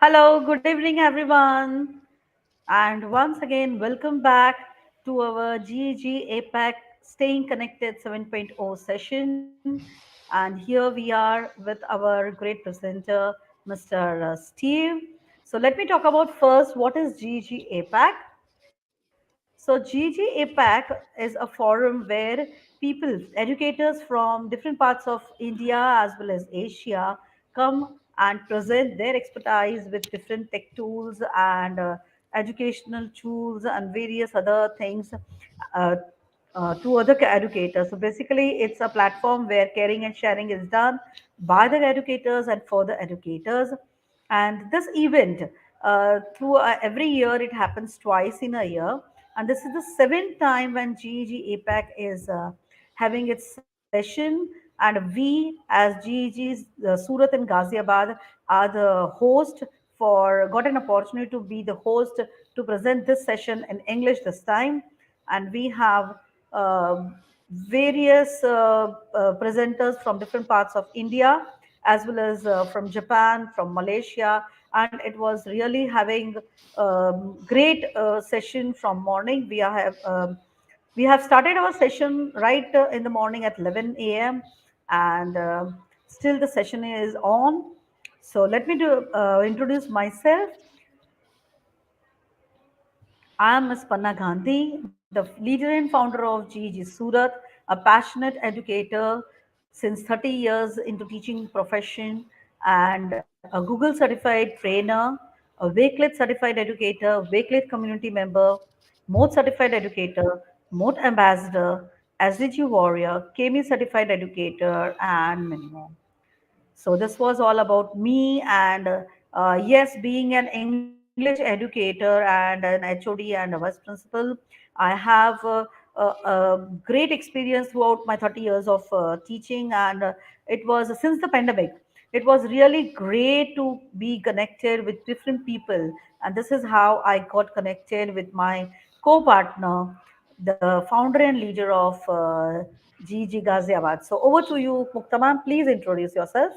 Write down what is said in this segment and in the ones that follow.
Hello, good evening, everyone. And once again, welcome back to our GEG APAC Staying Connected 7.0 session. And here we are with our great presenter, Mr. Steve. So, let me talk about first what is GEG APAC. So, GEG APAC is a forum where people, educators from different parts of India as well as Asia, come and present their expertise with different tech tools and educational tools and various other things uh, to other educators. So basically, it's a platform where caring and sharing is done by the educators and for the educators. And this event, through every year, it happens twice in a year. And this is the seventh time when GEG APAC is having its session. And we, as GEG's Surat and Ghaziabad, are the host got an opportunity to be the host to present this session in English this time. And we have uh, various presenters from different parts of India, as well as from Japan, from Malaysia, and it was really having great session from morning. We have started our session right in the morning at 11 a.m. and still the session is on. So let me introduce myself. I am Ms. Panna Gandhi, the leader and founder of GEG Surat, a passionate educator since 30 years into teaching profession and a Google certified trainer, a Wakelet certified educator, Wakelet community member, Mode certified educator, Mode ambassador, SDG warrior, KME certified educator, and many more. So this was all about me, and yes, being an English educator and an HOD and a vice principal, I have a great experience throughout my 30 years of teaching, and it was since the pandemic. It was really great to be connected with different people, and this is how I got connected with my co-partner, the founder and leader of GG Ghaziabad. So over to you, Muktaman. Please introduce yourself.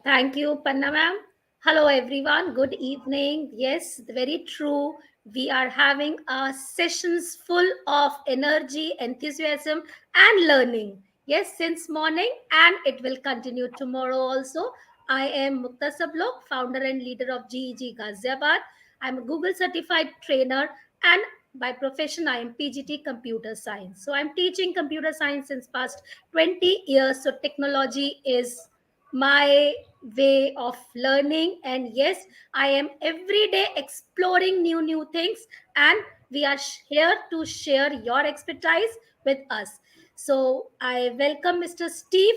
Thank you, Panna ma'am. Hello, everyone. Good evening. Yes, very true. We are having sessions full of energy, enthusiasm, and learning. Yes, since morning, and it will continue tomorrow also. I am Mukta Sablok, founder and leader of GEG Ghaziabad. I'm a Google certified trainer, and by profession, I am PGT Computer Science. So I'm teaching computer science since past 20 years. So technology is my way of learning, and yes, I am every day exploring new things, and we are here to share your expertise with us. So I welcome Mr. Steve,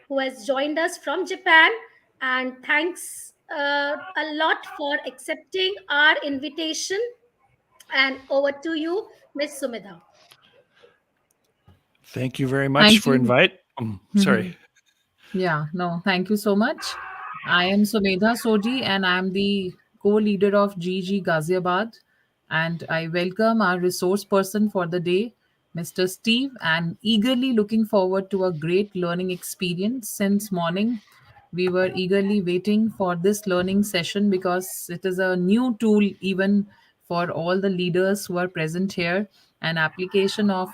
who has joined us from Japan, and thanks a lot for accepting our invitation. And over to you, Miss Sumedha. Thank you very much Thank for you. invite. Sorry. Mhm. Yeah, no, thank you so much. I am Sumedha Sodi and I am the co-leader of GG Ghaziabad, and I welcome our resource person for the day, Mr. Steve, and eagerly looking forward to a great learning experience. Since morning we were eagerly waiting for this learning session because it is a new tool even for all the leaders who are present here. An application of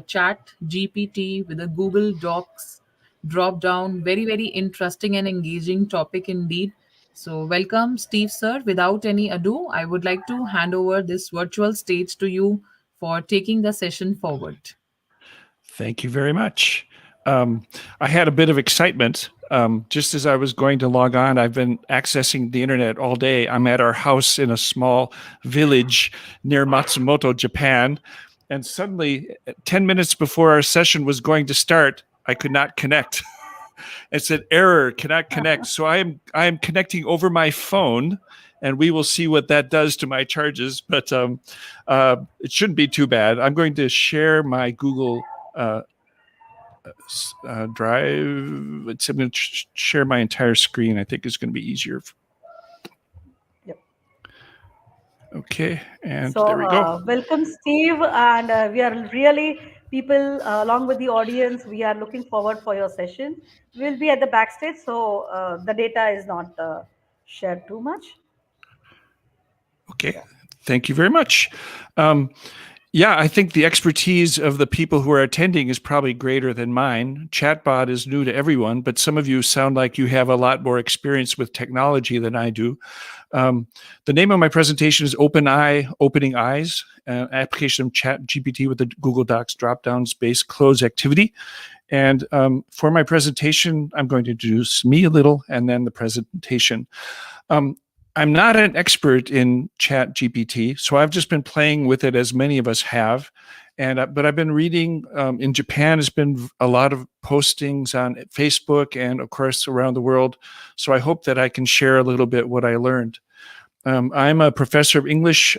chat GPT with a Google Docs drop down. Very, very interesting and engaging topic indeed. So, welcome, Steve, sir. Without any ado, I would like to hand over this virtual stage to you for taking the session forward. Thank you very much. I had a bit of excitement just as I was going to log on. I've been accessing the internet all day. I'm at our house in a small village near Matsumoto, Japan. And suddenly, 10 minutes before our session was going to start, I could not connect. It said error, cannot connect. So I am connecting over my phone, and we will see what that does to my charges. But it shouldn't be too bad. I'm going to share my Google Drive. I'm going to share my entire screen. I think it's going to be easier. Yep. Okay, and So, there we go. welcome, Steve, and we are really people along with the audience. We are looking forward for your session. We'll be at the backstage, so the data is not share too much. Okay. Thank you very much. Um, yeah, I think the expertise of the people who are attending is probably greater than mine. Chatbot is new to everyone, but some of you sound like you have a lot more experience with technology than I do. The name of my presentation is Openai, Opening Eyes, application of ChatGPT with the Google Docs Dropdowns-Based CLOZE activity. And for my presentation, I'm going to introduce me a little and then the presentation. I'm not an expert in ChatGPT, so I've just been playing with it as many of us have. But I've been reading in Japan. There's been a lot of postings on Facebook and, of course, around the world. So I hope that I can share a little bit what I learned. I'm a professor of English.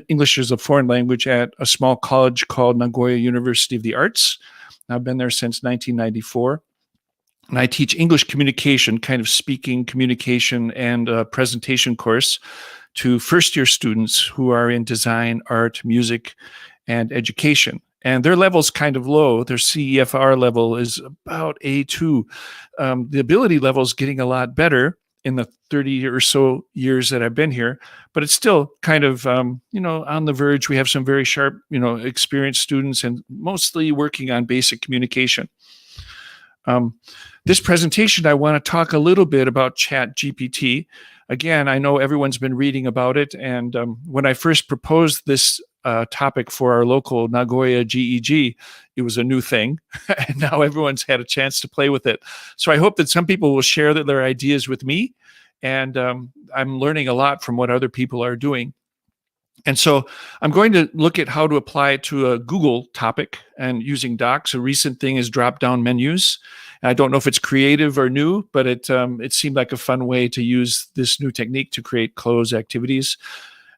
English is a foreign language at a small college called Nagoya University of the Arts. I've been there since 1994. And I teach English communication, kind of speaking, communication, and presentation course to first-year students who are in design, art, music, and education. And their level's kind of low. Their CEFR level is about A2. The ability level is getting a lot better in the 30 or so years that I've been here, but it's still kind of, on the verge. We have some very sharp, experienced students and mostly working on basic communication. This presentation, I want to talk a little bit about ChatGPT. Again, I know everyone's been reading about it, and when I first proposed this topic for our local Nagoya GEG, it was a new thing, and now everyone's had a chance to play with it. So I hope that some people will share their ideas with me, and I'm learning a lot from what other people are doing. And so I'm going to look at how to apply it to a Google topic and using Docs. A recent thing is drop-down menus. And I don't know if it's creative or new, but it seemed like a fun way to use this new technique to create closed activities.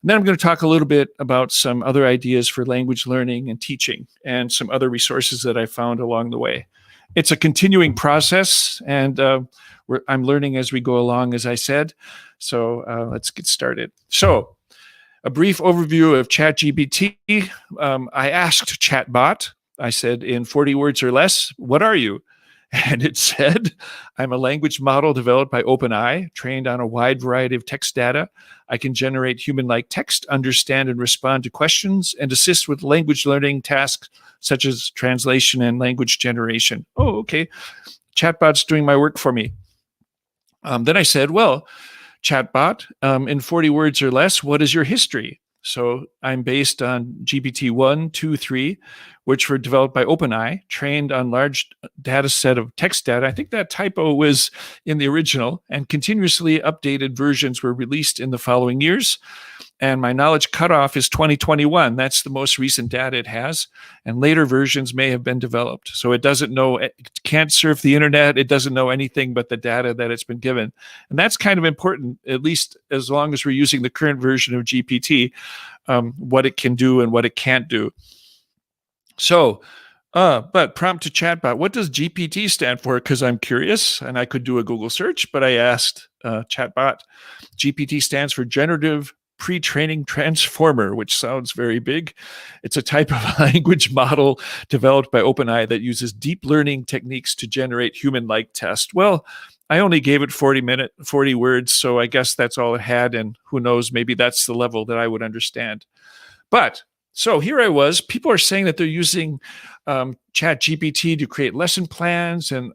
And then I'm going to talk a little bit about some other ideas for language learning and teaching and some other resources that I found along the way. It's a continuing process, and I'm learning as we go along, as I said. So let's get started. So a brief overview of ChatGPT. I asked Chatbot, I said, in 40 words or less, what are you? And it said, I'm a language model developed by Openai, trained on a wide variety of text data. I can generate human-like text, understand and respond to questions, and assist with language learning tasks such as translation and language generation. Oh, okay. Chatbot's doing my work for me. Then I said, well, Chatbot, in 40 words or less, what is your history? So I'm based on GPT-1, 2, 3, which were developed by Openai, trained on large data set of text data. I think that typo was in the original, and continuously updated versions were released in the following years. And my knowledge cutoff is 2021. That's the most recent data it has. And later versions may have been developed. So it doesn't know, it can't surf the internet. It doesn't know anything but the data that it's been given. And that's kind of important, at least as long as we're using the current version of GPT, what it can do and what it can't do. So, but prompt to chatbot, what does GPT stand for? Because I'm curious, and I could do a Google search, but I asked chatbot. GPT stands for Generative Pre-Training Transformer, which sounds very big. It's a type of language model developed by OpenAI that uses deep learning techniques to generate human-like tests. Well, I only gave it 40 words, so I guess that's all it had, and who knows, maybe that's the level that I would understand. But so here I was. People are saying that they're using ChatGPT to create lesson plans and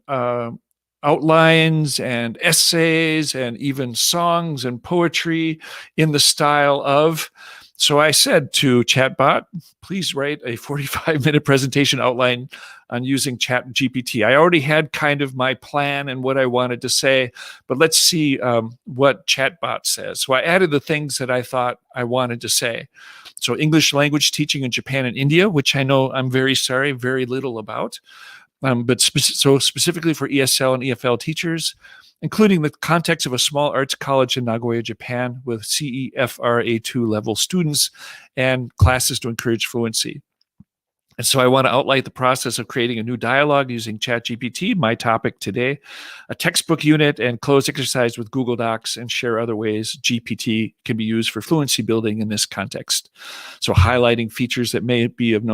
outlines and essays and even songs and poetry in the style of. So I said to Chatbot, please write a 45-minute presentation outline on using ChatGPT. I already had kind of my plan and what I wanted to say, but let's see what Chatbot says. So I added the things that I thought I wanted to say. So English language teaching in Japan and India, which I know I'm very sorry, very little about. But specifically for ESL and EFL teachers, including the context of a small arts college in Nagoya, Japan, with CEFR A2 level students and classes to encourage fluency. And so I want to outline the process of creating a new dialogue using ChatGPT, my topic today, a textbook unit, and closed exercise with Google Docs, and share other ways GPT can be used for fluency building in this context. So highlighting features that may be of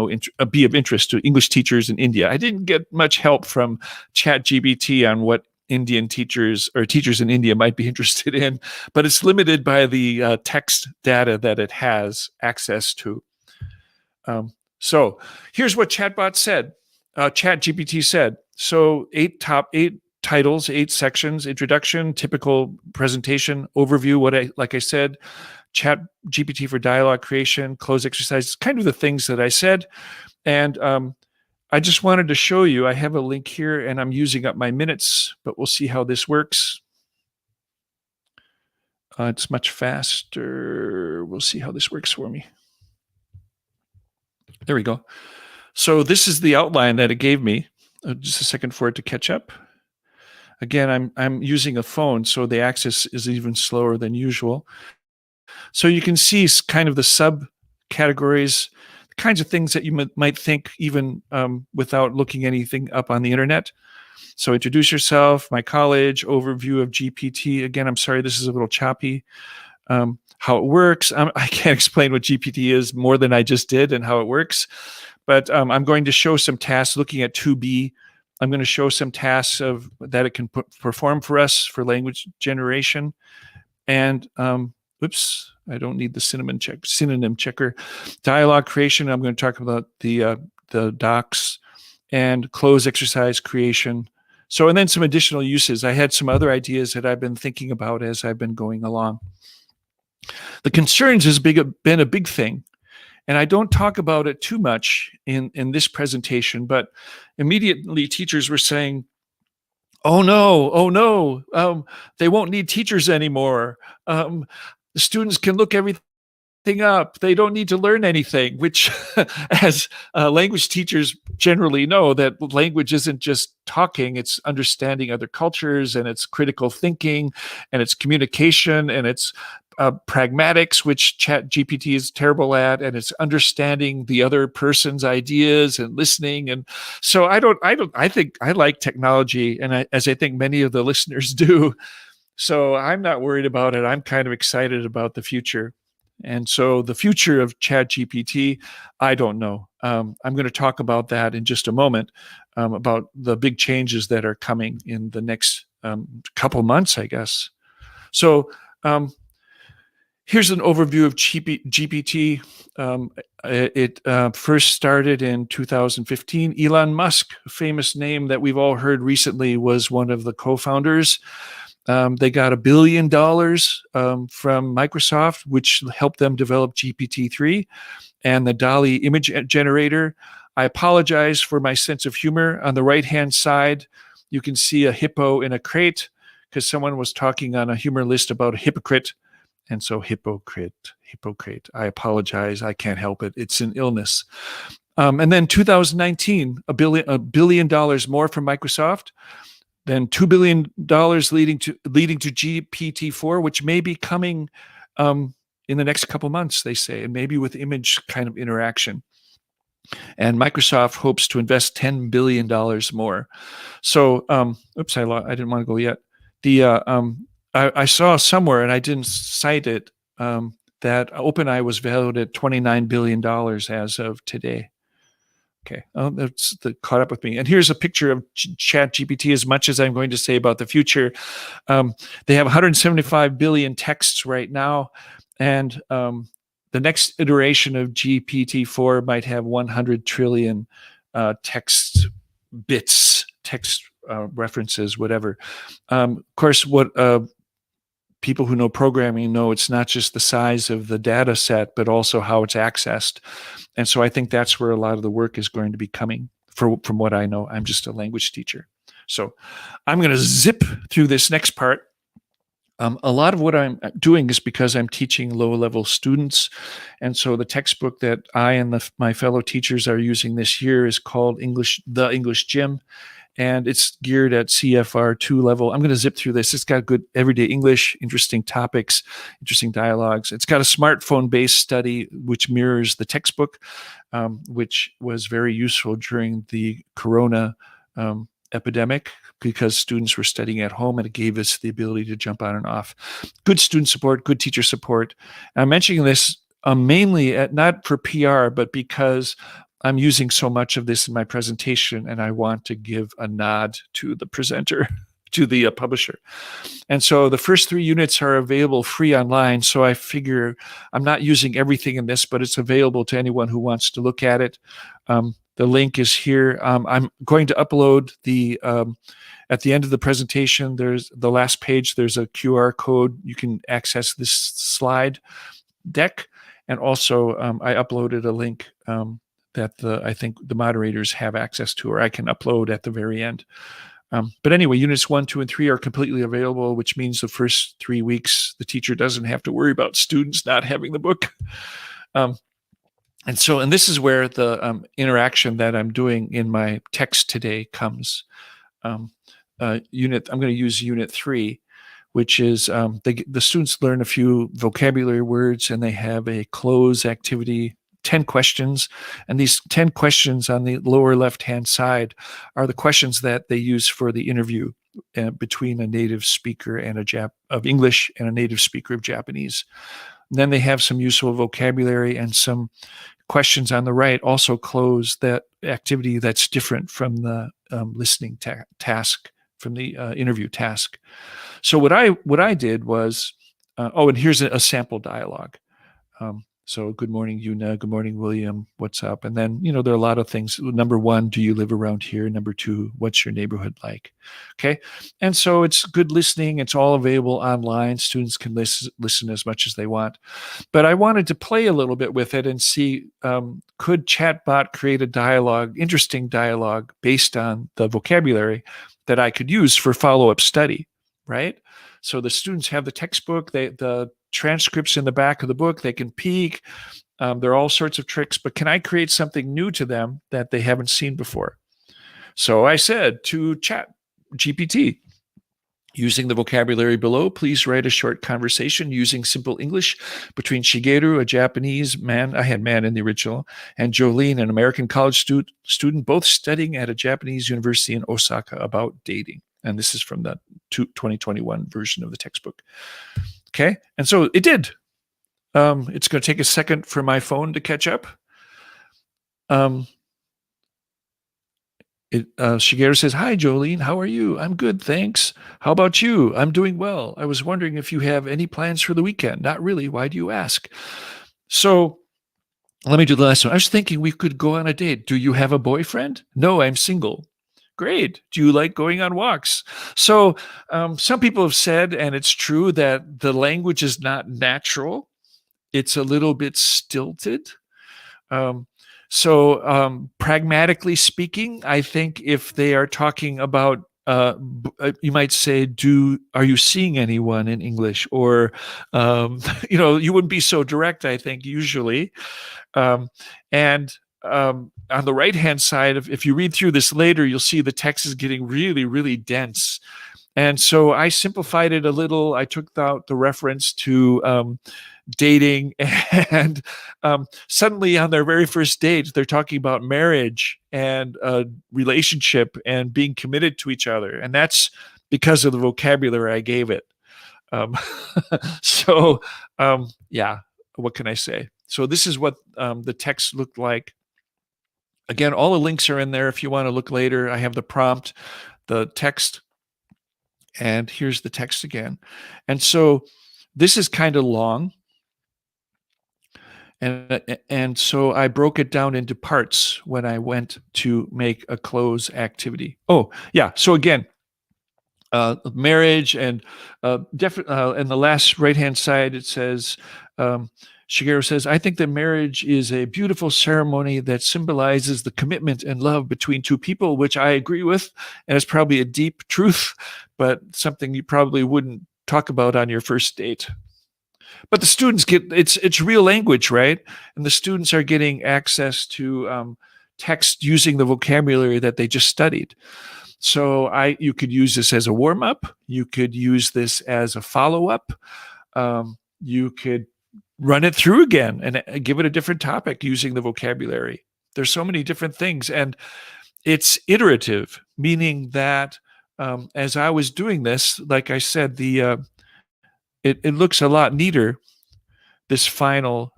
interest to English teachers in India. I didn't get much help from ChatGPT on what Indian teachers or teachers in India might be interested in, but it's limited by the text data that it has access to. So here's what ChatGPT said. So eight titles, 8 sections: introduction, typical presentation, overview. Like I said, Chat GPT for dialogue creation, close exercises, kind of the things that I said. And I just wanted to show you, I have a link here and I'm using up my minutes, but we'll see how this works. It's much faster. We'll see how this works for me. There we go. So this is the outline that it gave me. Just a second for it to catch up. Again, I'm using a phone, so the access is even slower than usual. So you can see kind of the subcategories, the kinds of things that you might think even without looking anything up on the internet. So introduce yourself, my college, overview of GPT. Again, I'm sorry, this is a little choppy. How it works. I can't explain what GPT is more than I just did and how it works. But I'm going to show some tasks looking at 2B. I'm going to show some tasks that it can perform for us for language generation. And oops, I don't need the synonym checker. Dialogue creation. I'm going to talk about the docs and close exercise creation. So, and then some additional uses. I had some other ideas that I've been thinking about as I've been going along. The concerns has been a big thing. And I don't talk about it too much in this presentation, but immediately teachers were saying, oh no, they won't need teachers anymore. The students can look everything up. They don't need to learn anything, which as language teachers generally know, that language isn't just talking, it's understanding other cultures, and it's critical thinking, and it's communication, and it's pragmatics, which ChatGPT is terrible at, and it's understanding the other person's ideas and listening. And so I think I like technology, and as I think many of the listeners do. So I'm not worried about it. I'm kind of excited about the future. And so the future of ChatGPT, I don't know. I'm going to talk about that in just a moment, about the big changes that are coming in the next couple months, I guess. So here's an overview of GPT. It first started in 2015. Elon Musk, a famous name that we've all heard recently, was one of the co-founders. They got $1 billion from Microsoft, which helped them develop GPT-3 and the DALL-E image generator. I apologize for my sense of humor. On the right-hand side, you can see a hippo in a crate because someone was talking on a humor list about a hypocrite. And so hypocrite. I apologize. I can't help it. It's an illness. And then 2019, $1 billion more from Microsoft. Then $2 billion leading to GPT-4, which may be coming in the next couple months, they say, and maybe with image kind of interaction. And Microsoft hopes to invest $10 billion more. So, oops, I didn't want to go yet. I saw somewhere, and I didn't cite it, that Openai was valued at $29 billion as of today. Okay, that's caught up with me. And here's a picture of ChatGPT. As much as I'm going to say about the future, they have 175 billion texts right now, and the next iteration of GPT-4 might have 100 trillion text bits, text references, whatever. Of course, what people who know programming know, it's not just the size of the data set, but also how it's accessed. And so I think that's where a lot of the work is going to be coming, from what I know. I'm just a language teacher. So I'm going to zip through this next part. A lot of what I'm doing is because I'm teaching low-level students. And so the textbook that I and my fellow teachers are using this year is called The English Gym. And it's geared at CFR 2 level. I'm going to zip through this. It's got good everyday English, interesting topics, interesting dialogues. It's got a smartphone-based study, which mirrors the textbook, which was very useful during the Corona epidemic, because students were studying at home, and it gave us the ability to jump on and off. Good student support, good teacher support. And I'm mentioning this mainly not for PR, but because I'm using so much of this in my presentation, and I want to give a nod to the presenter. to the publisher. And so the first 3 units are available free online. So I figure I'm not using everything in this, but it's available to anyone who wants to look at it. The link is here. I'm going to upload the at the end of the presentation. There's the last page. There's a QR code. You can access this slide deck, and also I uploaded a link that I think the moderators have access to, or I can upload at the very end. But anyway, units 1, 2, and 3 are completely available, which means the first 3 weeks the teacher doesn't have to worry about students not having the book. And this is where the interaction that I'm doing in my text today comes. I'm going to use unit 3, which is the students learn a few vocabulary words, and they have a CLOZE activity, 10 questions. And these 10 questions on the lower left-hand side are the questions that they use for the interview between a native speaker and of English and a native speaker of Japanese. And then they have some useful vocabulary and some questions on the right, also CLOZE, that activity that's different from the listening task, from the interview task. So what I did was, and here's a sample dialogue. So good morning, Yuna. Good morning, William. What's up? And then, there are a lot of things. Number 1, do you live around here? Number 2, what's your neighborhood like? Okay. And so it's good listening. It's all available online. Students can listen as much as they want. But I wanted to play a little bit with it and see, could chatbot create a interesting dialogue based on the vocabulary that I could use for follow-up study, right? So the students have the textbook, the transcripts in the back of the book, they can peek. There are all sorts of tricks, but can I create something new to them that they haven't seen before? So I said to ChatGPT, using the vocabulary below, please write a short conversation using simple English between Shigeru, a Japanese man, I had man in the original, and Jolene, an American college student, both studying at a Japanese university in Osaka, about dating. And this is from the 2021 version of the textbook. Okay, and so it did. It's going to take a second for my phone to catch up. Shigeru says, hi, Jolene. How are you? I'm good, thanks. How about you? I'm doing well. I was wondering if you have any plans for the weekend. Not really. Why do you ask? So let me do the last one. I was thinking we could go on a date. Do you have a boyfriend? No, I'm single. Great. Do you like going on walks? So some people have said, and it's true, that the language is not natural. It's a little bit stilted. So pragmatically speaking, I think if they are talking about, you might say, are you seeing anyone in English? Or, you wouldn't be so direct, I think, usually. On the right-hand side, if you read through this later, you'll see the text is getting really, really dense. And so I simplified it a little. I took out the reference to dating, and suddenly on their very first date, they're talking about marriage and a relationship and being committed to each other. And that's because of the vocabulary I gave it. Yeah, what can I say? So this is what the text looked like. Again, all the links are in there if you want to look later. I have the prompt, the text, and here's the text again. And so this is kind of long. And so I broke it down into parts when I went to make a CLOZE activity. Oh, yeah. So again, marriage, and in the last right-hand side, it says, Shigeru says, I think that marriage is a beautiful ceremony that symbolizes the commitment and love between two people, which I agree with. And it's probably a deep truth, but something you probably wouldn't talk about on your first date. But the students it's real language, right? And the students are getting access to text using the vocabulary that they just studied. So you could use this as a warm-up. You could use this as a follow-up. You could run it through again and give it a different topic using the vocabulary. There's so many different things. And it's iterative, meaning that as I was doing this, like I said, it looks a lot neater, this final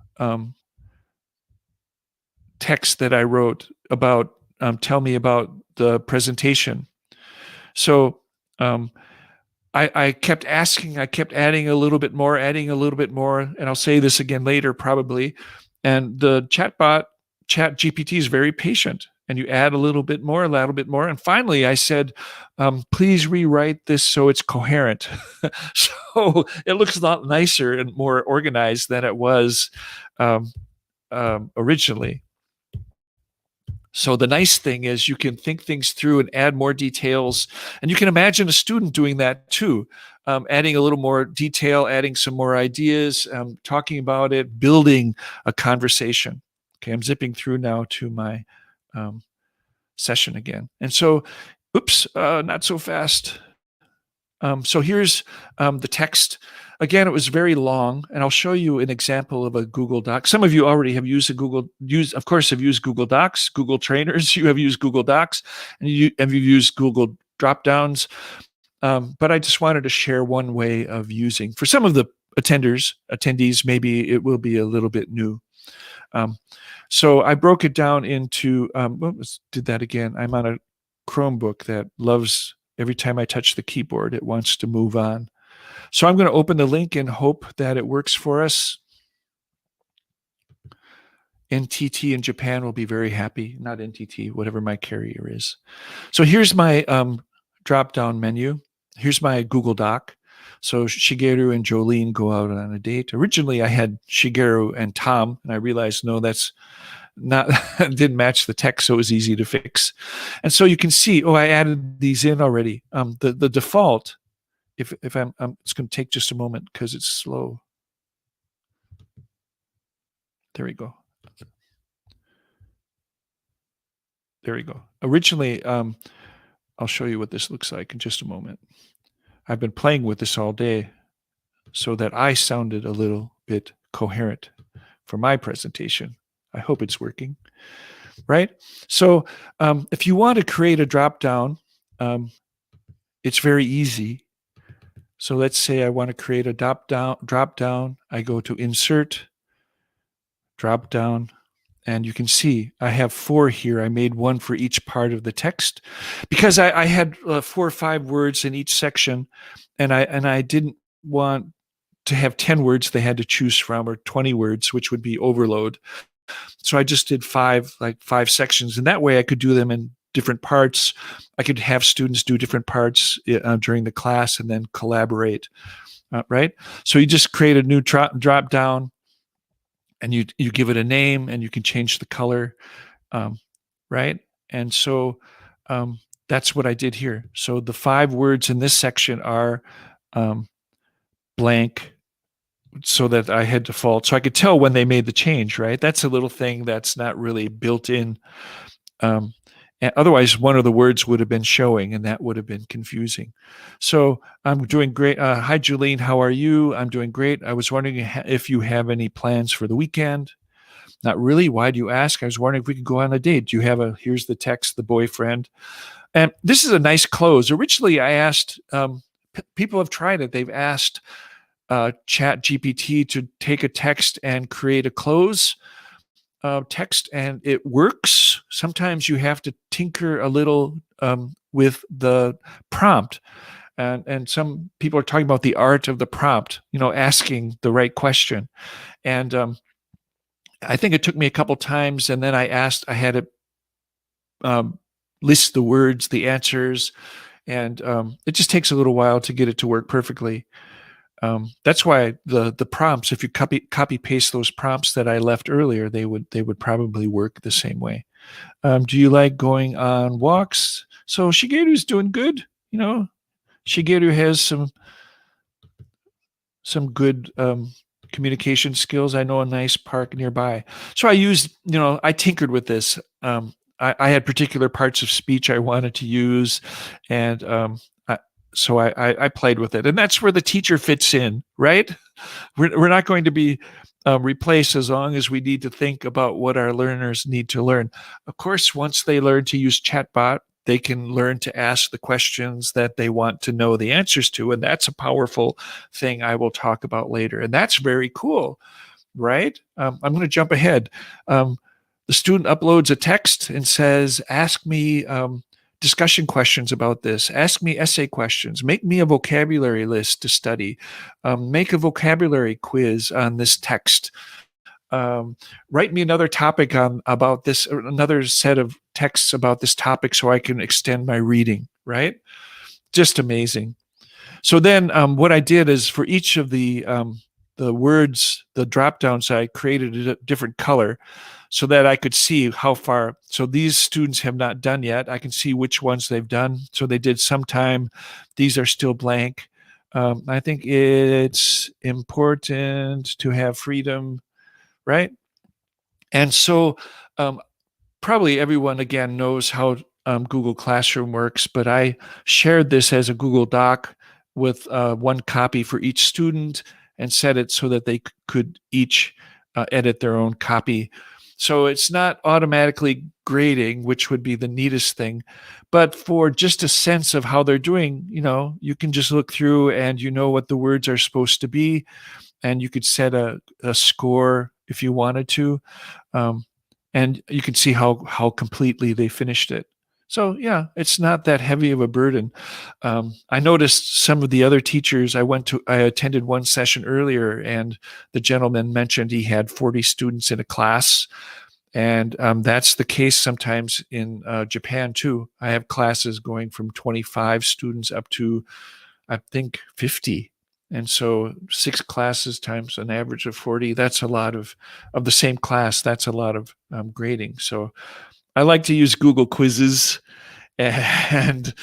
text that I wrote about, tell me about the presentation. So I kept asking, I kept adding a little bit more, and I'll say this again later probably. And the Chat GPT is very patient. And you add a little bit more, and finally I said, "Please rewrite this so it's coherent." So it looks a lot nicer and more organized than it was um, originally. So the nice thing is you can think things through and add more details. And you can imagine a student doing that too, adding a little more detail, adding some more ideas, talking about it, building a conversation. Okay, I'm zipping through now to my session again. And so, oops, not so fast. So here's the text. Again, it was very long, and I'll show you an example of a Google Doc. Some of you already have used of course, have used Google Docs, Google Trainers. You have used Google Docs, and you've used Google Dropdowns. But I just wanted to share one way of using. For some of the attendees, maybe it will be a little bit new. So I broke it down into. Did that again? I'm on a Chromebook that loves. Every time I touch the keyboard, it wants to move on. So I'm going to open the link and hope that it works for us. NTT in Japan will be very happy. Not NTT, whatever my carrier is. So here's my drop-down menu. Here's my Google Doc. So Shigeru and Jolene go out on a date. Originally, I had Shigeru and Tom, and I realized, no, that's not didn't match the text, so it was easy to fix. And so you can see, I added these in already. The default, if I'm it's going to take just a moment because it's slow. There we go. There we go. Originally, I'll show you what this looks like in just a moment. I've been playing with this all day so that I sounded a little bit coherent for my presentation. I hope it's working, right? So if you want to create a drop-down, it's very easy. So let's say I want to create a drop-down. I go to Insert, Drop-down, and you can see I have 4 here. I made one for each part of the text because I had 4 or 5 words in each section, and I didn't want to have 10 words they had to choose from, or 20 words, which would be overload. So I just did 5 sections, and that way I could do them in different parts. I could have students do different parts during the class and then collaborate, right? So you just create a new drop down, and you give it a name, and you can change the color, right? And so that's what I did here. So the 5 words in this section are blank, so that I had default. So I could tell when they made the change, right? That's a little thing that's not really built in. And otherwise, one of the words would have been showing, and that would have been confusing. So I'm doing great. Hi, Julene. How are you? I'm doing great. I was wondering if you have any plans for the weekend. Not really. Why do you ask? I was wondering if we could go on a date. Do you have here's the text, the boyfriend. And this is a nice close. Originally, I asked, people have tried it. They've asked ChatGPT to take a text and create a close text, and it works. Sometimes you have to tinker a little with the prompt, and some people are talking about the art of the prompt, asking the right question. And I think it took me a couple times, and then I had it list the words, the answers, and it just takes a little while to get it to work perfectly. That's why the prompts, if you copy paste those prompts that I left earlier, they would probably work the same way. Do you like going on walks? So Shigeru's doing good. Shigeru has some good communication skills. I know a nice park nearby. So I tinkered with this. I had particular parts of speech I wanted to use, and so I played with it, and that's where the teacher fits in, right? We're not going to be replaced as long as we need to think about what our learners need to learn. Of course, once they learn to use chatbot, they can learn to ask the questions that they want to know the answers to, and that's a powerful thing I will talk about later, and that's very cool, right? I'm going to jump ahead. The student uploads a text and says, ask me discussion questions about this. Ask me essay questions. Make me a vocabulary list to study. Make a vocabulary quiz on this text. Write me another topic on about this, or another set of texts about this topic, so I can extend my reading. Right? Just amazing. So then, what I did is for each of the words, the drop downs, I created a different color so that I could see how far. So these students have not done yet. I can see which ones they've done. So they did sometime. These are still blank. I think it's important to have freedom, right? And so probably everyone again knows how Google Classroom works, but I shared this as a Google Doc with one copy for each student and set it so that they could each edit their own copy. So it's not automatically grading, which would be the neatest thing, but for just a sense of how they're doing, you can just look through and you know what the words are supposed to be, and you could set a score if you wanted to. And you can see how completely they finished it. So yeah, it's not that heavy of a burden. I noticed some of the other teachers. I attended one session earlier, and the gentleman mentioned he had 40 students in a class, and that's the case sometimes in Japan too. I have classes going from 25 students up to, I think, 50. And so 6 classes times an average of 40, that's a lot of the same class, that's a lot of grading. So I like to use Google quizzes and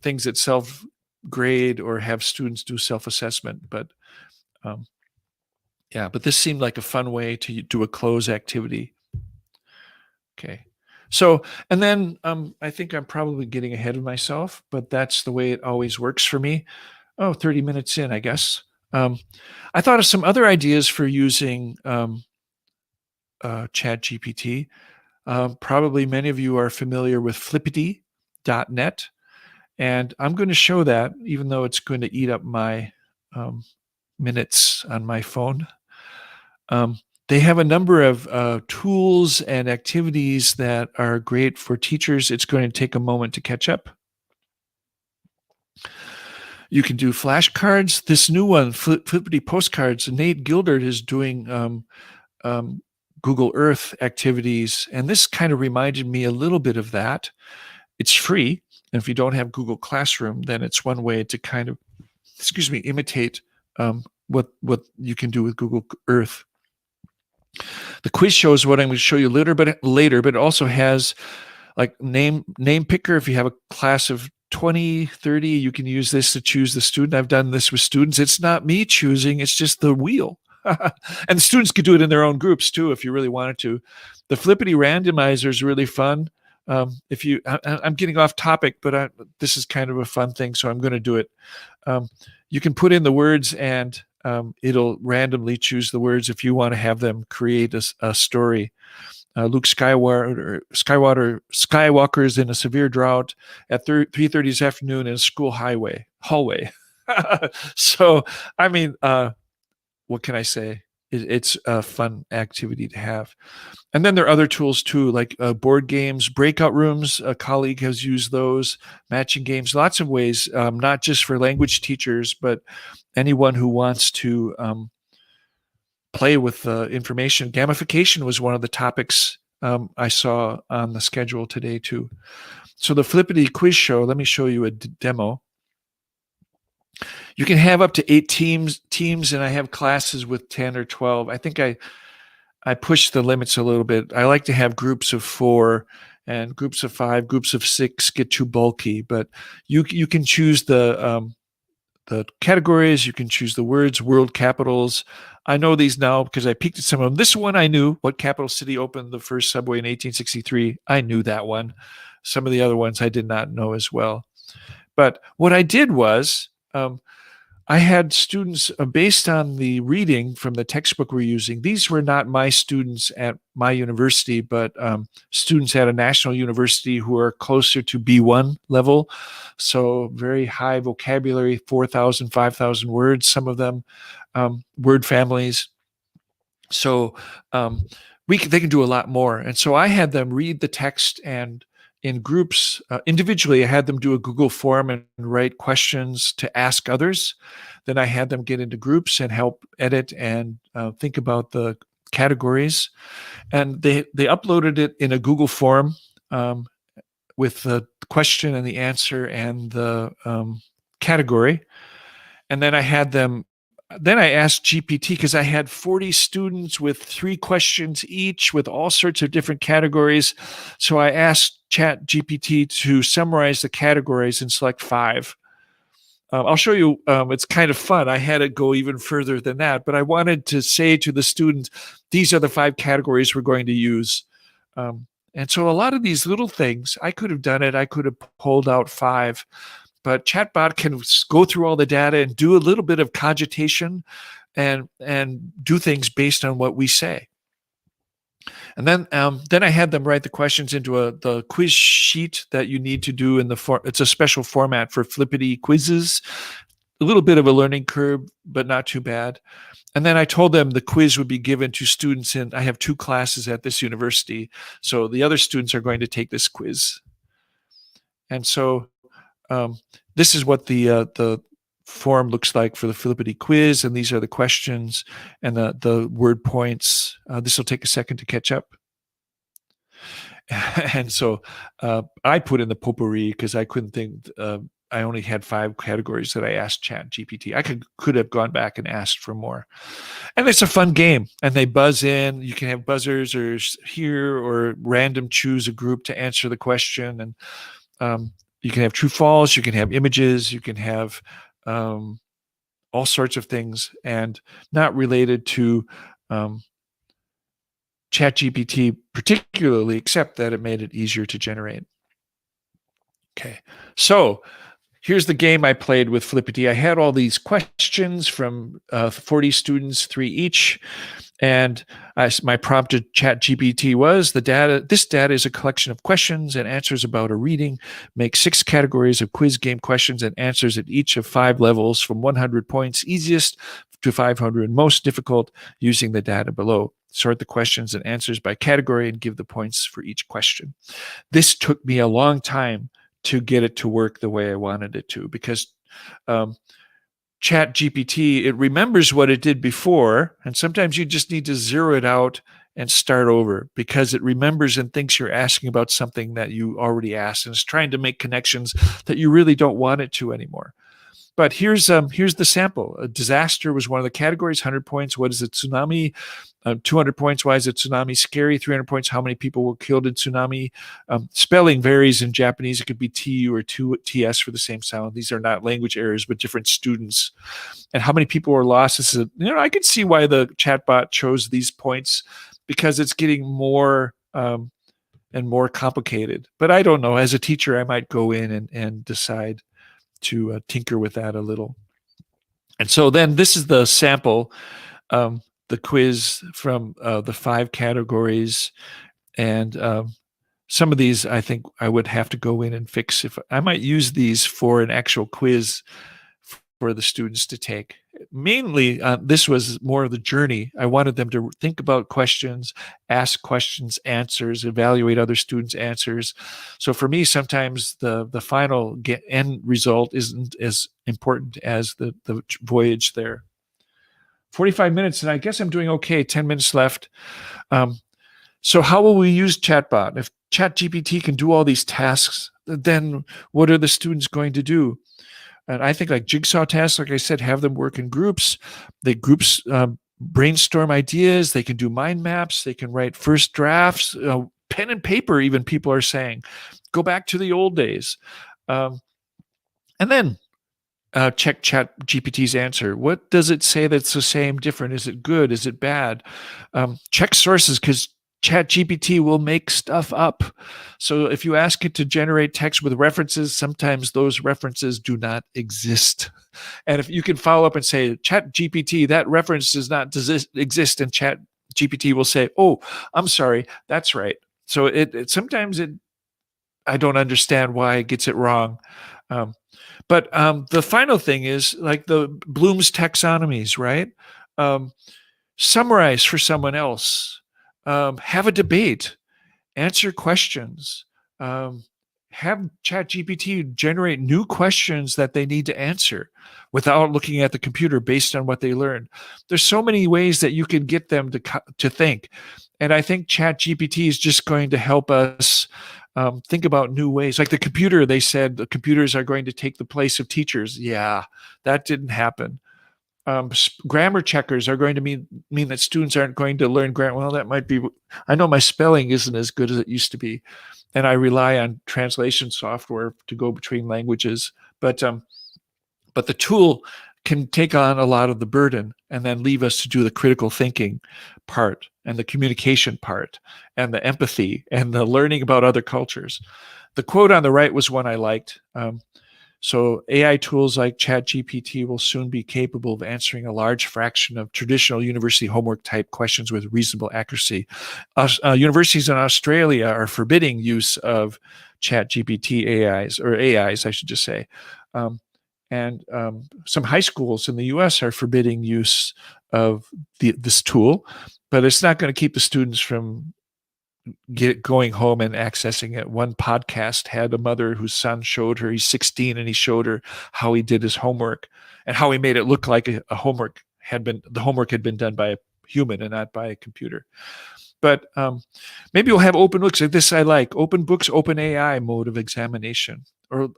things that self-grade or have students do self-assessment. But but this seemed like a fun way to do a CLOZE activity. Okay. So, and then I think I'm probably getting ahead of myself, but that's the way it always works for me. 30 minutes in, I guess. I thought of some other ideas for using ChatGPT. Probably many of you are familiar with flippity.net, and I'm going to show that, even though it's going to eat up my minutes on my phone. They have a number of tools and activities that are great for teachers. It's going to take a moment to catch up. You can do flashcards. This new one, Flippity Postcards, Nate Gildert is doing Google Earth activities. And this kind of reminded me a little bit of that. It's free. And if you don't have Google Classroom, then it's one way to kind of, imitate what you can do with Google Earth. The quiz shows what I'm going to show you later, but it also has like name picker. If you have a class of 20, 30, you can use this to choose the student. I've done this with students. It's not me choosing, it's just the wheel. And the students could do it in their own groups too, if you really wanted to. The Flippity randomizer is really fun. I'm getting off topic, but this is kind of a fun thing, so I'm going to do it. You can put in the words and it'll randomly choose the words if you want to have them create a story. Luke Skywalker is in a severe drought at 3:30 this afternoon in a school hallway. So, I mean, what can I say? It's a fun activity to have. And then there are other tools too, like board games, breakout rooms. A colleague has used those, matching games, lots of ways, not just for language teachers, but anyone who wants to play with information. Gamification was one of the topics I saw on the schedule today too. So the Flippity quiz show, let me show you a demo. You can have up to 8 teams, and I have classes with 10 or 12. I think I push the limits a little bit. I like to have groups of 4 and groups of 5, groups of 6 get too bulky, but you can choose the categories, you can choose the words, world capitals. I know these now because I peeked at some of them. This one I knew. What capital city opened the first subway in 1863? I knew that one. Some of the other ones I did not know as well. But what I did was I had students based on the reading from the textbook we're using. These were not my students at my university, but students at a national university who are closer to B1 level. So very high vocabulary, 4,000, 5,000 words, some of them, word families. So they can do a lot more. And so I had them read the text and in groups. Individually, I had them do a Google form and write questions to ask others. Then I had them get into groups and help edit and think about the categories. And they uploaded it in a Google form with the question and the answer and the category. And then I asked GPT because I had 40 students with 3 questions each with all sorts of different categories. So I asked ChatGPT to summarize the categories and select 5. I'll show you. It's kind of fun. I had it go even further than that, but I wanted to say to the students, these are the 5 categories we're going to use. And so a lot of these little things, I could have done it. I could have pulled out 5. But chatbot can go through all the data and do a little bit of cogitation and do things based on what we say. And then I had them write the questions into the quiz sheet that you need to do in it's a special format for Flippity quizzes. A little bit of a learning curve, but not too bad. And then I told them the quiz would be given to students I have 2 classes at this university. So the other students are going to take this quiz. And so this is what the form looks like for the Flippity quiz, and these are the questions and the word points. This will take a second to catch up. And so I put in the potpourri because I couldn't think. I only had 5 categories that I asked ChatGPT. I could have gone back and asked for more. And it's a fun game. And they buzz in. You can have buzzers or here or random choose a group to answer the question. And you can have true false, you can have images, you can have all sorts of things, and not related to ChatGPT particularly, except that it made it easier to generate. Okay, so here's the game I played with Flippity. I had all these questions from 40 students, 3 each. And my prompt to ChatGPT was this data is a collection of questions and answers about a reading. Make 6 categories of quiz game questions and answers at each of 5 levels from 100 points easiest to 500 most difficult using the data below. Sort the questions and answers by category and give the points for each question. This took me a long time to get it to work the way I wanted it to, because ChatGPT, it remembers what it did before, and sometimes you just need to zero it out and start over because it remembers and thinks you're asking about something that you already asked, and it's trying to make connections that you really don't want it to anymore. But here's the sample. A disaster was one of the categories. 100 points. What is a tsunami? 200 points. Why is a tsunami scary? 300 points. How many people were killed in tsunami? Spelling varies in Japanese. It could be T or TS for the same sound. These are not language errors, but different students. And how many people were lost? I can see why the chatbot chose these points, because it's getting more and more complicated. But I don't know. As a teacher, I might go in and decide to tinker with that a little. And so then this is the sample, the quiz from the 5 categories. And some of these I think I would have to go in and fix. If I might use these for an actual quiz for the students to take. Mainly, this was more of the journey. I wanted them to think about questions, ask questions, answers, evaluate other students' answers. So for me, sometimes the final end result isn't as important as the voyage there. 45 minutes, and I guess I'm doing okay. 10 minutes left. So how will we use chatbot? If ChatGPT can do all these tasks, then what are the students going to do? And I think like jigsaw tasks, like I said, have them work in groups. They groups brainstorm ideas. They can do mind maps. They can write first drafts, pen and paper, even people are saying. Go back to the old days. And then check ChatGPT's answer. What does it say that's the same, different? Is it good? Is it bad? Check sources, because ChatGPT will make stuff up. So if you ask it to generate text with references, sometimes those references do not exist. And if you can follow up and say, ChatGPT, that reference does not exist, and ChatGPT will say, oh, I'm sorry, that's right. So it sometimes I don't understand why it gets it wrong. But the final thing is like the Bloom's taxonomies, right? Summarize for someone else. Have a debate, answer questions, um, have ChatGPT generate new questions that they need to answer without looking at the computer based on what they learned. There's so many ways that you can get them to think. And I think ChatGPT is just going to help us think about new ways. Like the computer, they said the computers are going to take the place of teachers. Yeah, that didn't happen. Grammar checkers are going to mean that students aren't going to learn grammar. Well, that might be. I know my spelling isn't as good as it used to be, and I rely on translation software to go between languages. But the tool can take on a lot of the burden and then leave us to do the critical thinking part and the communication part and the empathy and the learning about other cultures. The quote on the right was one I liked. So AI tools like ChatGPT will soon be capable of answering a large fraction of traditional university homework type questions with reasonable accuracy. Universities in Australia are forbidding use of ChatGPT AIs, I should just say. And some high schools in the US are forbidding use of this tool, but it's not going to keep the students from going home and accessing it. One podcast had a mother whose son showed her, he's 16, and he showed her how he did his homework and how he made it look like the homework had been done by a human and not by a computer. But maybe we'll have open books. This I like. Open books, open AI mode of examination. Or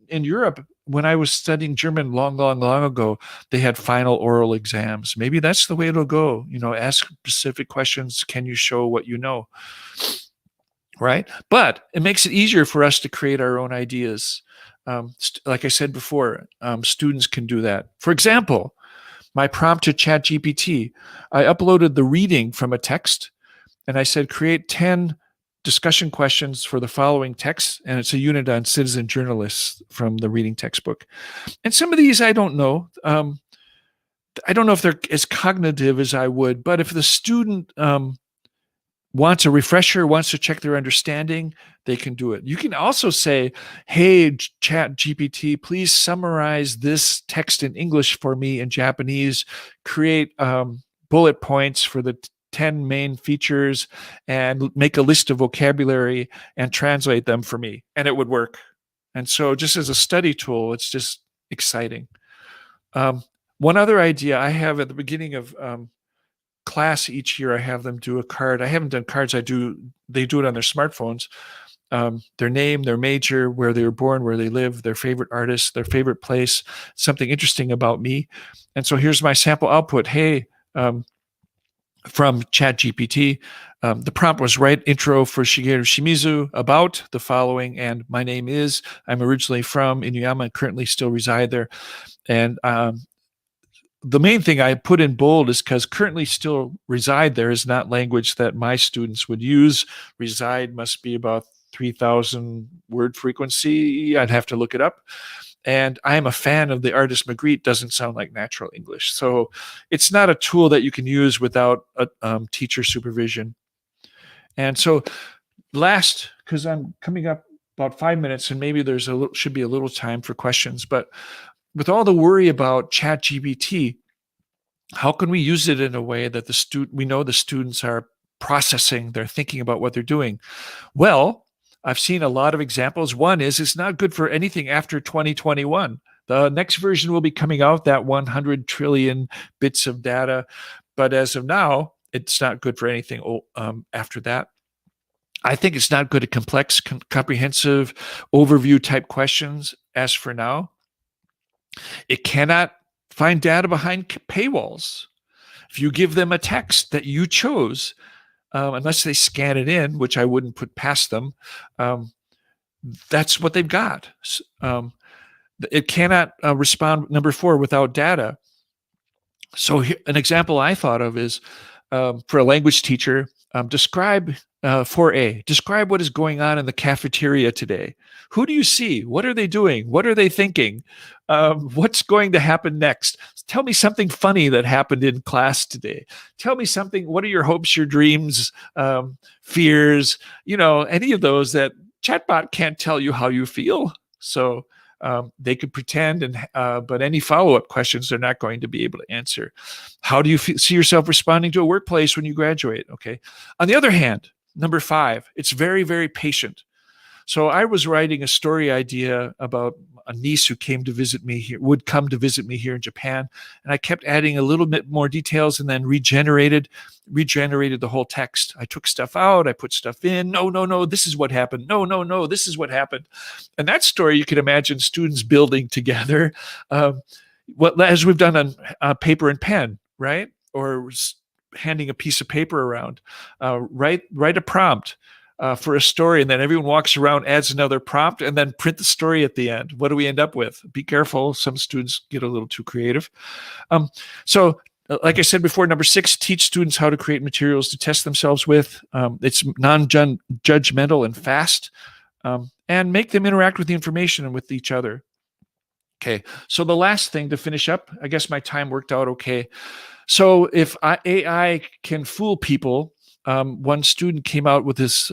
in Europe, when I was studying German long ago, they had final oral exams. Maybe that's the way it'll go. Ask specific questions. Can you show what you know? Right? But it makes it easier for us to create our own ideas. Like I said before, students can do that. For example, my prompt to ChatGPT, I uploaded the reading from a text, and I said, create 10 discussion questions for the following text, and it's a unit on citizen journalists from the reading textbook. And some of these I don't know. I don't know if they're as cognitive as I would, but if the student wants a refresher, wants to check their understanding, they can do it. You can also say, hey, ChatGPT, please summarize this text in English for me in Japanese, create bullet points for the 10 main features, and make a list of vocabulary and translate them for me. And it would work. And so just as a study tool, it's just exciting. One other idea I have at the beginning of class each year, I have them do a card. I haven't done cards. They do it on their smartphones. Their name, their major, where they were born, where they live, their favorite artist, their favorite place, something interesting about me. And so here's my sample output. Hey, from ChatGPT, the prompt was write intro for Shigeru Shimizu about the following, and my name is, I'm originally from Inuyama and currently still reside there. And the main thing I put in bold is because currently still reside there is not language that my students would use. Reside must be about 3,000 word frequency. I'd have to look it up. And I'm a fan of the artist Magritte. Doesn't sound like natural English. So it's not a tool that you can use without a teacher supervision. And so last, because I'm coming up about 5 minutes and maybe should be a little time for questions, but with all the worry about ChatGPT, how can we use it in a way that we know the students are processing, they're thinking about what they're doing? Well, I've seen a lot of examples. One is it's not good for anything after 2021. The next version will be coming out, that 100 trillion bits of data. But as of now, it's not good for anything after that. I think it's not good at complex, comprehensive overview type questions as for now. It cannot find data behind paywalls. If you give them a text that you chose, unless they scan it in, which I wouldn't put past them, that's what they've got. It cannot respond, number 4, without data. So an example I thought of is for a language teacher, describe 4A, describe what is going on in the cafeteria today. Who do you see? What are they doing? What are they thinking? What's going to happen next? Tell me something funny that happened in class today. Tell me something. What are your hopes, your dreams, fears? Any of those that chatbot can't tell you how you feel. So they could pretend, but any follow-up questions they're not going to be able to answer. How do you see yourself responding to a workplace when you graduate? Okay. On the other hand, number 5, it's very, very patient. So I was writing a story idea about a niece who came to visit me here, would come to visit me here in Japan. And I kept adding a little bit more details and then regenerated the whole text. I took stuff out, I put stuff in. No, no, no, this is what happened. No, no, no, this is what happened. And that story, you can imagine students building together, what as we've done on paper and pen, right? Or handing a piece of paper around. Write a prompt for a story, and then everyone walks around, adds another prompt, and then print the story at the end. What do we end up with? Be careful. Some students get a little too creative. So like I said before, number 6, teach students how to create materials to test themselves with. It's non-judgmental and fast, and make them interact with the information and with each other. Okay, so the last thing to finish up, I guess my time worked out okay. So if AI can fool people, one student came out with this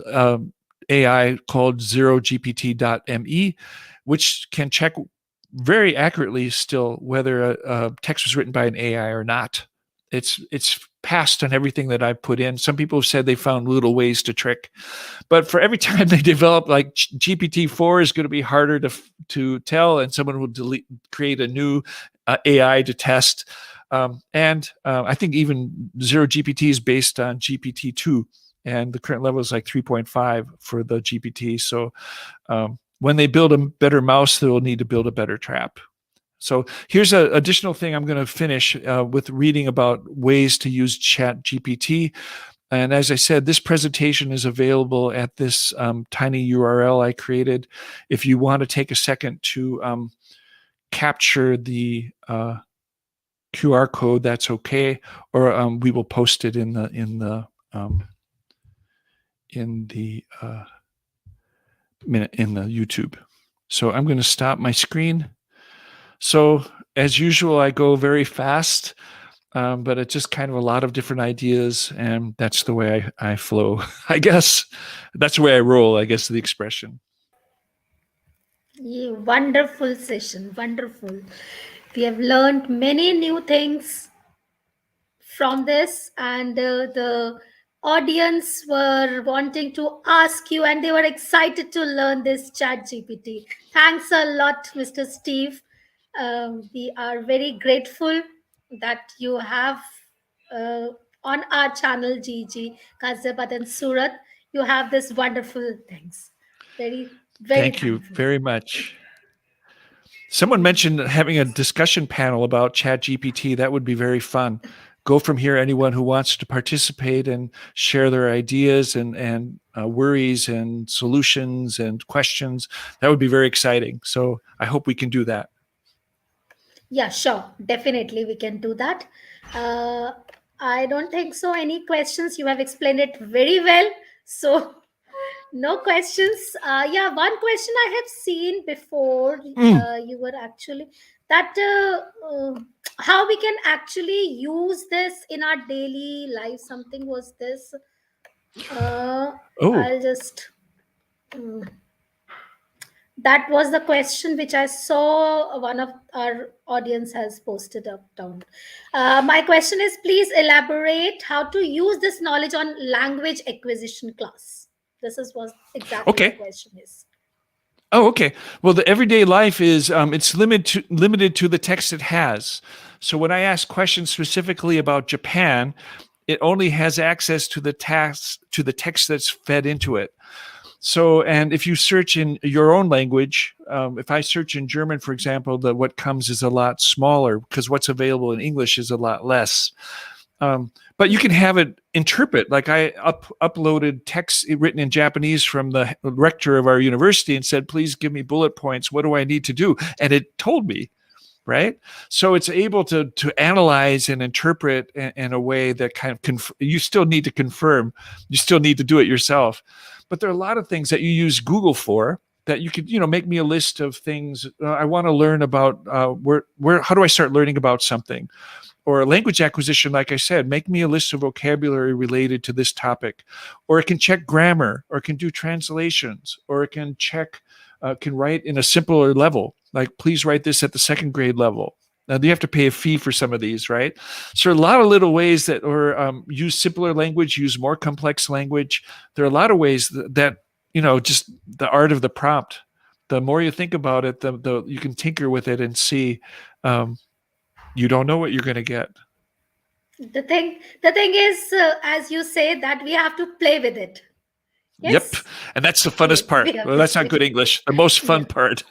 AI called ZeroGPT.me, which can check very accurately still whether a text was written by an AI or not. It's passed on everything that I've put in. Some people have said they found little ways to trick, but for every time they develop, like GPT-4 is going to be harder to tell, and someone will create a new AI to test. And I think even Zero GPT is based on GPT-2, and the current level is like 3.5 for the GPT. So when they build a better mouse, they will need to build a better trap. So here's an additional thing I'm going to finish with reading about ways to use ChatGPT. And as I said, this presentation is available at this tiny URL I created. If you want to take a second to capture the QR code, that's okay, or we will post it in the YouTube. So I'm going to stop my screen. So as usual, I go very fast, but it's just kind of a lot of different ideas, and that's the way I flow. I guess that's the way I roll, I guess, the expression. Yeah, wonderful session, wonderful. We have learned many new things from this, and the audience were wanting to ask you, and they were excited to learn this chat gpt. Thanks a lot, Mr. Steve. We are very grateful that you have uh, on our channel GG Ghaziabad and Surat, you have this wonderful things. Very, very Thank you thankful. very much. Someone mentioned having a discussion panel about ChatGPT. That would be very fun. Go from here, anyone who wants to participate and share their ideas and worries and solutions and questions. That would be very exciting. So I hope we can do that. Yeah, sure. Definitely, we can do that. Uh, I don't think so. Any questions? You have explained it very well. So, no questions. Yeah, one question I have seen before. You were actually that how we can actually use this in our daily life. Something was this. Oh, I'll just. mm, that was the question which I saw one of our audience has posted up down. My question is, please elaborate how to use this knowledge on language acquisition class. This is what exactly the okay. question is. Oh, okay. Well, the everyday life is it's limited to the text it has. So when I ask questions specifically about Japan, it only has access to the text that's fed into it. So, and if you search in your own language, if I search in German, for example, what comes is a lot smaller because what's available in English is a lot less. But you can have it interpret. Like I uploaded text written in Japanese from the rector of our university and said, please give me bullet points. What do I need to do? And it told me, right? So it's able to analyze and interpret in a way that kind of you still need to confirm. You still need to do it yourself. But there are a lot of things that you use Google for that you could, make me a list of things. I want to learn about how do I start learning about something? Or language acquisition, like I said, make me a list of vocabulary related to this topic. Or it can check grammar, or it can do translations, or it can can write in a simpler level. Like, please write this at the second grade level. Now, you have to pay a fee for some of these, right? So a lot of little ways that, or use simpler language, use more complex language. There are a lot of ways that just the art of the prompt. The more you think about it, the you can tinker with it and see. Um, you don't know what you're going to get. The thing is, as you say, that we have to play with it. Yep, Yes, and that's the yes, funnest part. we have Well, to that's play not good with it. English. The most fun Yeah. part.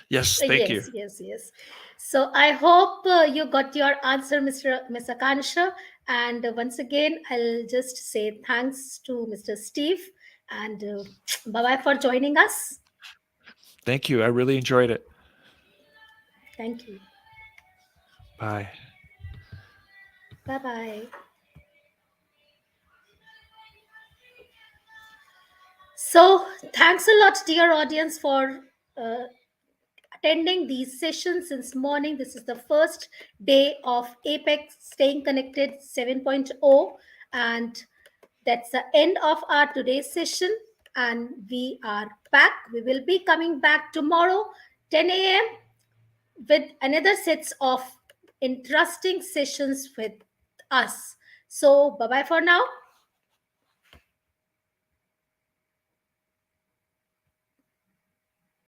Yes, thank you. Yes. So I hope you got your answer, Mr. Kanisha. And once again, I'll just say thanks to Mr. Steve and bye bye for joining us. Thank you. I really enjoyed it. Thank you. Bye. Bye bye. So thanks a lot, dear audience, for uh, attending these sessions since morning. This is the first day of Apex Staying Connected 7.0, and that's the end of our today's session. And we are back. We will be coming back tomorrow, 10 a.m., with another sets of interesting sessions with us. So, bye bye for now.